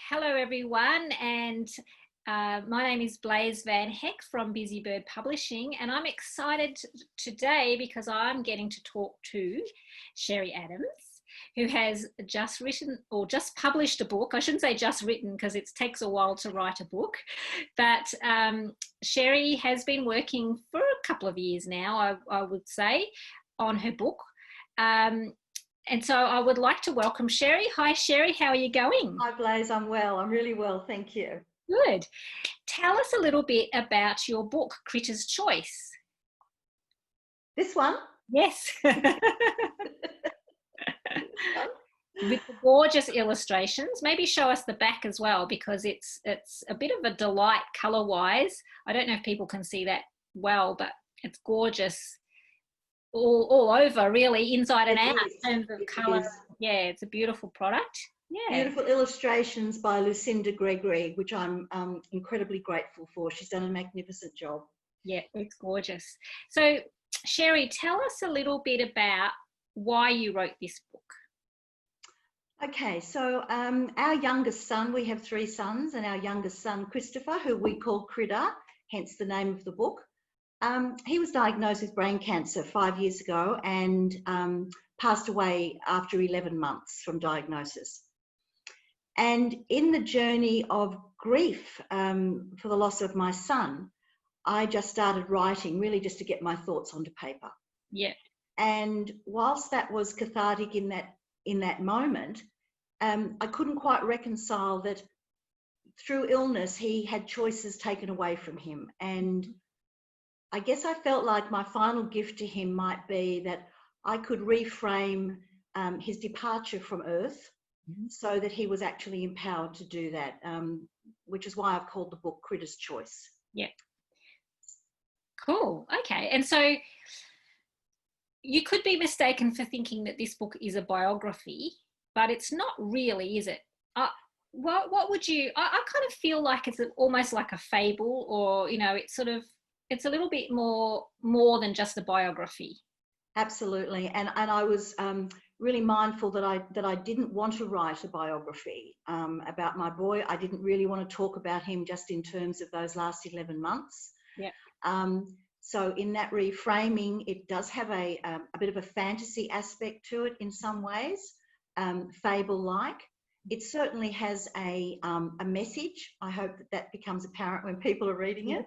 Hello everyone, and my name is Blaise Van Heck from Busy Bird Publishing, and I'm excited today because I'm getting to talk to Cherrie Adams, who has just written or just published a book. I shouldn't say just written because it takes a while to write a book, but Cherrie has been working for a couple of years now, I would say, on her book. And so I would like to welcome Cherrie. Hi, Cherrie. How are you going? Hi, Blaise. I'm well. I'm really well. Thank you. Good. Tell us a little bit about your book, Critter's Choice. This one? Yes. With the gorgeous illustrations. Maybe show us the back as well, because it's a bit of a delight colour-wise. I don't know if people can see that well, but it's gorgeous. All over, really, inside and out in terms of colour. Yeah, it's a beautiful product. Yeah. Beautiful illustrations by Lucinda Gregory, which I'm incredibly grateful for. She's done a magnificent job. Yeah, it's gorgeous. So, Cherrie, tell us a little bit about why you wrote this book. Okay, so our youngest son, we have 3 sons, and our youngest son, Christopher, who we call Critter, hence the name of the book. He was diagnosed with brain cancer 5 years ago and passed away after 11 months from diagnosis. And in the journey of grief for the loss of my son, I just started writing, really just to get my thoughts onto paper. Yeah. And whilst that was cathartic in that moment, I couldn't quite reconcile that through illness he had choices taken away from him. And I guess I felt like my final gift to him might be that I could reframe his departure from Earth so that he was actually empowered to do that, which is why I've called the book Critter's Choice. Yeah. Cool. Okay. And so you could be mistaken for thinking that this book is a biography, but it's not really, is it? What would you, I kind of feel like it's almost like a fable, or, you know, it's a little bit more than just a biography. Absolutely, and I was really mindful that I didn't want to write a biography about my boy. I didn't really want to talk about him just in terms of those last 11 months. Yeah. So in that reframing, it does have a bit of a fantasy aspect to it in some ways, fable-like. It certainly has a message. I hope that becomes apparent when people are reading it.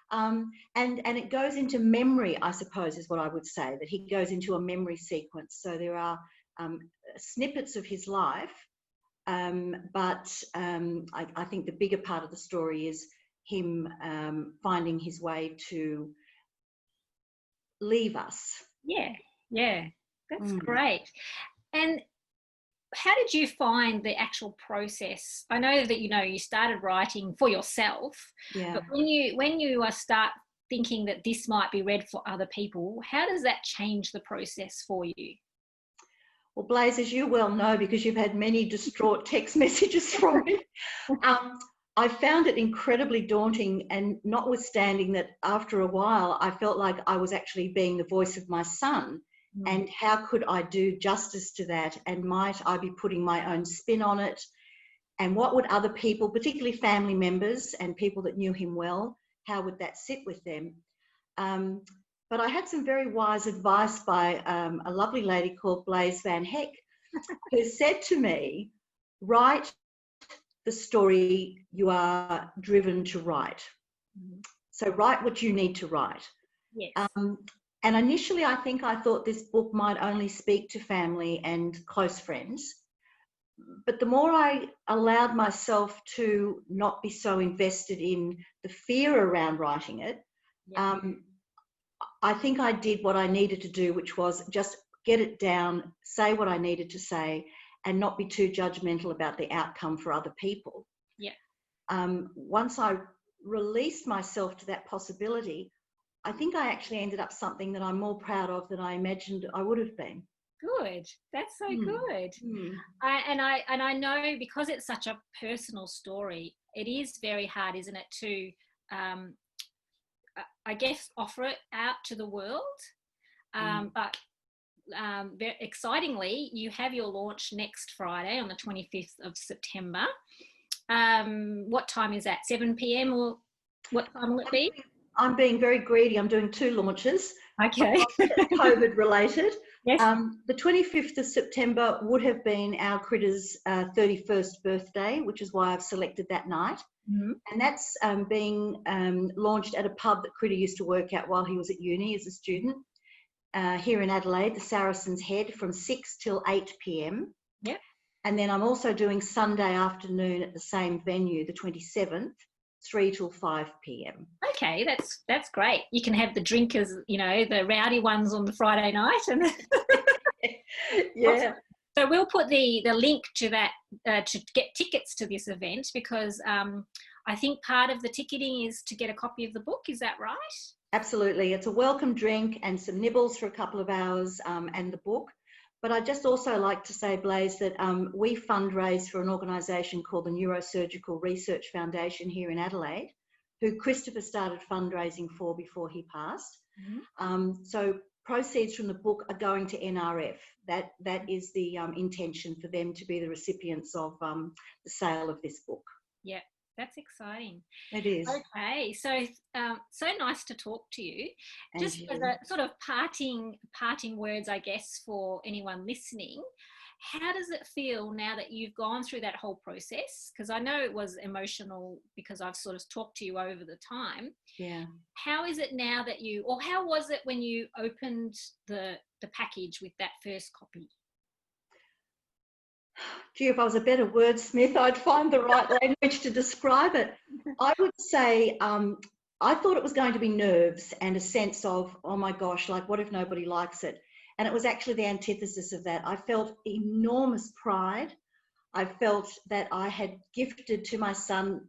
And it goes into memory, I suppose, is what I would say, that he goes into a memory sequence. So there are snippets of his life, but I think the bigger part of the story is him finding his way to leave us. Yeah, that's great. And how did you find the actual process? I know that you started writing for yourself, but when you start thinking that this might be read for other people, how does that change the process for you? Well, Blaise, as you well know, because you've had many distraught text messages from me, I found it incredibly daunting, and notwithstanding that after a while I felt like I was actually being the voice of my son. And how could I do justice to that? And might I be putting my own spin on it? And what would other people, particularly family members and people that knew him well, how would that sit with them? But I had some very wise advice by a lovely lady called Blaise Van Heck, who said to me, write the story you are driven to write. So write what you need to write. Yes. And initially, I think I thought this book might only speak to family and close friends. But the more I allowed myself to not be so invested in the fear around writing it, I think I did what I needed to do, which was just get it down, say what I needed to say, and not be too judgmental about the outcome for other people. Yeah. Once I released myself to that possibility, I think I actually ended up something that I'm more proud of than I imagined I would have been. Good. That's so good. And I know, because it's such a personal story, it is very hard, isn't it, to I guess offer it out to the world. But very excitingly, you have your launch next Friday on the 25th of September. What time is that? 7 p.m. or what time will it be? I'm being very greedy. I'm doing 2 launches. Okay. COVID related. Yes. The 25th of September would have been our critter's 31st birthday, which is why I've selected that night. Mm-hmm. And that's being launched at a pub that Critter used to work at while he was at uni as a student here in Adelaide, the Saracen's Head, from 6 till 8 p.m. Yep. And then I'm also doing Sunday afternoon at the same venue, the 27th, 3 till 5 p.m. Okay, that's great. You can have the drinkers, the rowdy ones on the Friday night. And yeah. Awesome. So we'll put the link to that to get tickets to this event, because I think part of the ticketing is to get a copy of the book. Is that right? Absolutely. It's a welcome drink and some nibbles for a couple of hours and the book. But I'd just also like to say, Blaise, that we fundraise for an organisation called the Neurosurgical Research Foundation here in Adelaide, who Christopher started fundraising for before he passed. Mm-hmm. So proceeds from the book are going to NRF. That is the intention, for them to be the recipients of the sale of this book. Yeah, that's exciting. It is. Okay, so so nice to talk to you. And just as a sort of parting words, I guess, for anyone listening, how does it feel now that you've gone through that whole process? Because I know it was emotional, because I've sort of talked to you over the time. Yeah. How is it now that or how was it when you opened the package with that first copy? Gee, if I was a better wordsmith, I'd find the right language to describe it. I would say I thought it was going to be nerves and a sense of, oh my gosh, like, what if nobody likes it? And it was actually the antithesis of that. I felt enormous pride. I felt that I had gifted to my son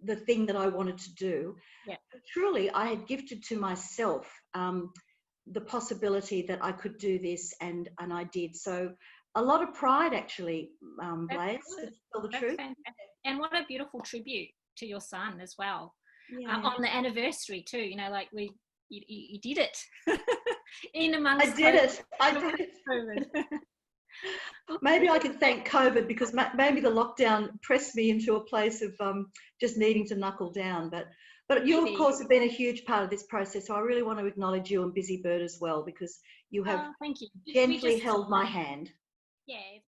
the thing that I wanted to do. Yeah. But truly, I had gifted to myself the possibility that I could do this, and I did. So a lot of pride, actually, Blaise, to tell the truth. Fantastic. And what a beautiful tribute to your son as well. Yeah. On the anniversary too, like you did it. In amongst I did it. Maybe I could thank COVID, because maybe the lockdown pressed me into a place of just needing to knuckle down. But you, of course, have been a huge part of this process. So I really want to acknowledge you and Busy Bird as well, because you have thank you. gently held my hand. Yeah.